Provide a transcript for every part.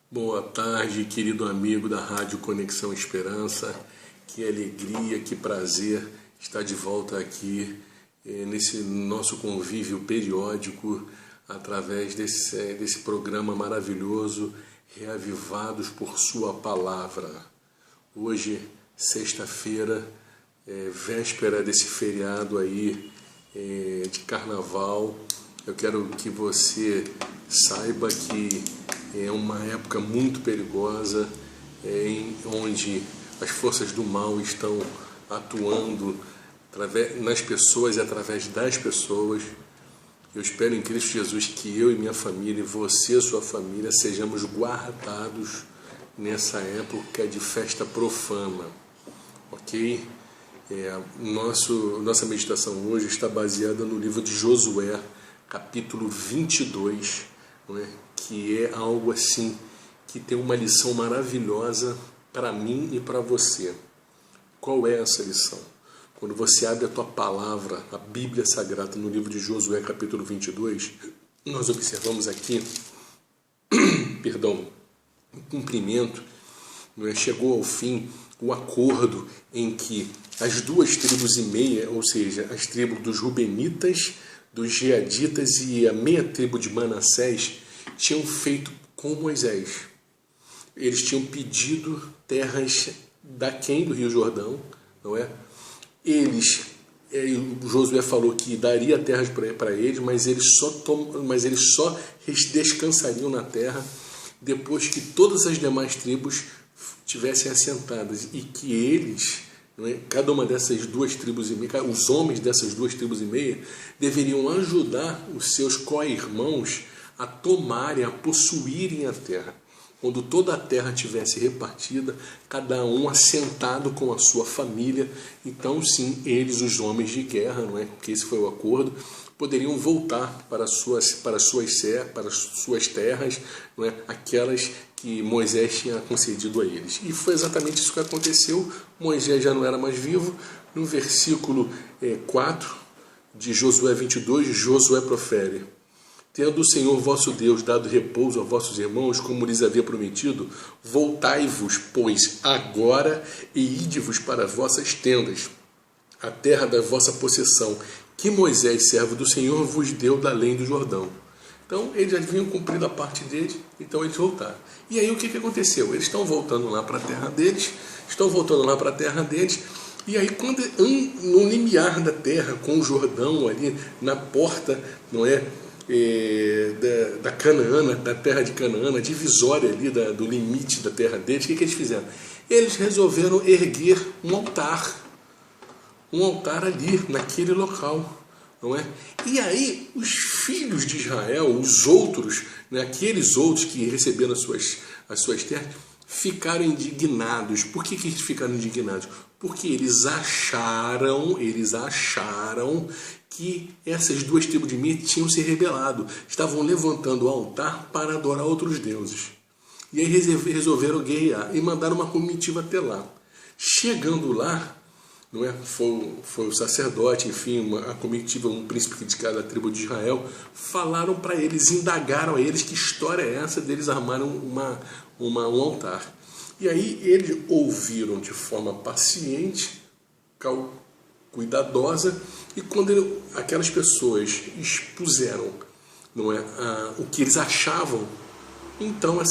Boa tarde, querido amigo da Rádio Conexão Esperança. Que alegria, que prazer estar de volta aqui nesse nosso convívio periódico através desse programa maravilhoso, Reavivados por Sua Palavra. Hoje, sexta-feira, véspera desse feriado aí de carnaval. Eu quero que você saiba que é uma época muito perigosa, onde as forças do mal estão atuando nas pessoas e através das pessoas. Eu espero em Cristo Jesus que eu e minha família, e você e sua família, sejamos guardados nessa época de festa profana, ok? Nossa meditação hoje está baseada no livro de Josué, capítulo 22, não é? Que é algo assim, que tem uma lição maravilhosa para mim e para você. Qual é essa lição? Quando você abre a tua palavra, a Bíblia Sagrada, no livro de Josué, capítulo 22, nós observamos aqui, o cumprimento, não é? Chegou ao fim o acordo em que as 2 tribos e meia, ou seja, as tribos dos Rubenitas, dos Geaditas e a meia tribo de Manassés, tinham feito com Moisés. Eles tinham pedido terras daquém do Rio Jordão, não é? Josué falou que daria terras para eles, mas eles só descansariam na terra depois que todas as demais tribos tivessem assentadas, e que eles, não é, cada uma dessas 2 tribos e meia, os homens dessas 2 tribos e meia, deveriam ajudar os seus co-irmãos a tomarem, a possuírem a terra. Quando toda a terra tivesse repartida, cada um assentado com a sua família, então sim, eles, os homens de guerra, não é? Porque esse foi o acordo, poderiam voltar para suas terras, não é? Aquelas que Moisés tinha concedido a eles. E foi exatamente isso que aconteceu. Moisés já não era mais vivo. No versículo 4 de Josué 22, Josué profere: tendo o Senhor vosso Deus dado repouso a vossos irmãos, como lhes havia prometido, voltai-vos, pois, agora, e ide-vos para as vossas tendas, a terra da vossa possessão, que Moisés, servo do Senhor, vos deu da além do Jordão. Então, eles já haviam cumprido a parte deles, então eles voltaram. E aí, o que aconteceu? Eles estão voltando lá para a terra deles, e aí, quando no limiar da terra, com o Jordão ali na porta, não é? Da Canaã, da terra de Canaã, divisória ali do limite da terra deles, o que eles fizeram? Eles resolveram erguer um altar ali, naquele local, não é? E aí os filhos de Israel, os outros, né, aqueles outros que receberam as suas terras, ficaram indignados. Por que eles ficaram indignados? Porque eles acharam que essas 2 tribos de meia tinham se rebelado, estavam levantando o altar para adorar outros deuses. E aí resolveram guerrear e mandaram uma comitiva até lá. Chegando lá, não é? Foi o sacerdote, enfim, a comitiva, um príncipe de cada tribo de Israel, falaram para eles, indagaram a eles que história é essa deles armarem um altar. E aí eles ouviram de forma paciente, cuidadosa, e quando aquelas pessoas expuseram, não é, o que eles achavam, então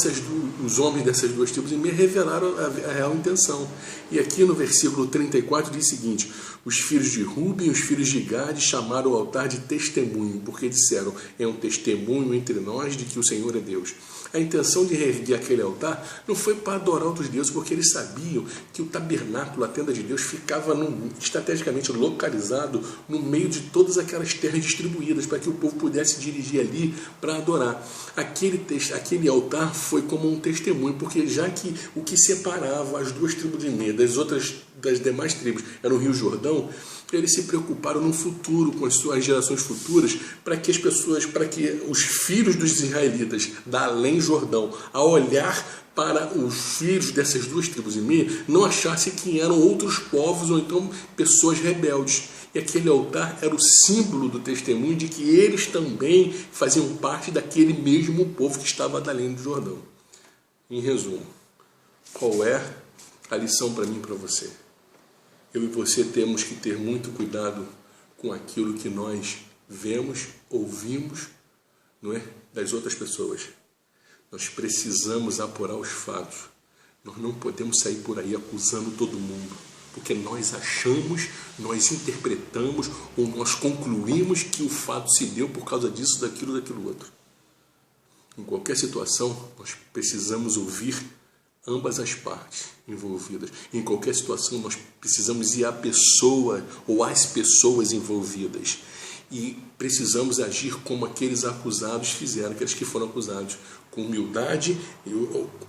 os homens dessas 2 tribos e meia revelaram a real intenção. E aqui no versículo 34 diz o seguinte: os filhos de Ruben e os filhos de Gade chamaram o altar de testemunho, porque disseram: é um testemunho entre nós de que o Senhor é Deus. A intenção de reerguer aquele altar não foi para adorar outros deuses, porque eles sabiam que o tabernáculo, a tenda de Deus, ficava estrategicamente localizado no meio de todas aquelas terras distribuídas, para que o povo pudesse dirigir ali para adorar. Aquele altar foi como um testemunho, porque já que o que separava as 2 tribos de meia das demais tribos era o Rio Jordão, eles se preocuparam no futuro, com as suas gerações futuras, para que os filhos dos israelitas da além Jordão, ao olhar para os filhos dessas 2 tribos e meia, não achassem que eram outros povos ou então pessoas rebeldes. E aquele altar era o símbolo do testemunho de que eles também faziam parte daquele mesmo povo que estava da além do Jordão. Em resumo, qual é a lição para mim e para você? Eu e você temos que ter muito cuidado com aquilo que nós vemos, ouvimos, não é, das outras pessoas. Nós precisamos apurar os fatos. Nós não podemos sair por aí acusando todo mundo, porque nós achamos, nós interpretamos ou nós concluímos que o fato se deu por causa disso, daquilo outro. Em qualquer situação, nós precisamos ouvir ambas as partes envolvidas. Em qualquer situação, nós precisamos ir à pessoa ou às pessoas envolvidas. E precisamos agir como aqueles acusados fizeram, aqueles que foram acusados, com humildade.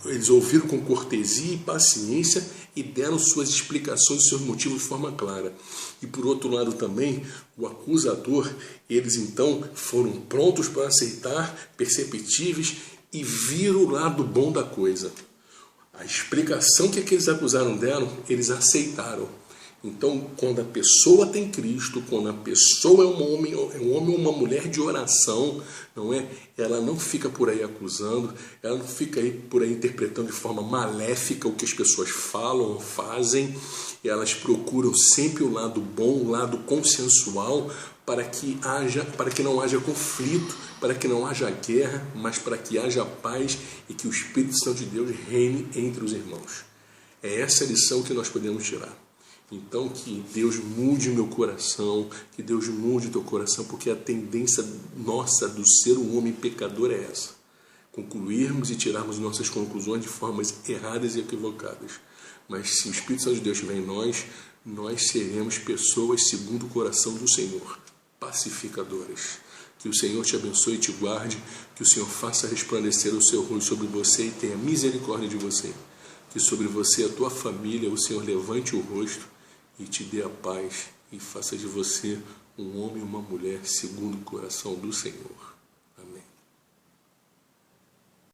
Eles ouviram com cortesia e paciência e deram suas explicações e seus motivos de forma clara. E por outro lado também, o acusador, eles então foram prontos para aceitar, perceptíveis, e viram o lado bom da coisa. A explicação que aqueles acusaram deram, eles aceitaram. Então, quando a pessoa tem Cristo, quando a pessoa é um homem ou uma mulher de oração, não é? Ela não fica por aí acusando, ela não fica aí por aí interpretando de forma maléfica o que as pessoas falam ou fazem. Elas procuram sempre o lado bom, o lado consensual, para que não haja conflito, para que não haja guerra, mas para que haja paz e que o Espírito Santo de Deus reine entre os irmãos. É essa a lição que nós podemos tirar. Então, que Deus mude o meu coração, que Deus mude o teu coração, porque a tendência nossa do ser um homem pecador é essa: concluirmos e tirarmos nossas conclusões de formas erradas e equivocadas. Mas se o Espírito Santo de Deus estiver em nós, nós seremos pessoas segundo o coração do Senhor, pacificadoras. Que o Senhor te abençoe e te guarde, que o Senhor faça resplandecer o seu rosto sobre você e tenha misericórdia de você. Que sobre você e a tua família o Senhor levante o rosto e te dê a paz e faça de você um homem e uma mulher segundo o coração do Senhor.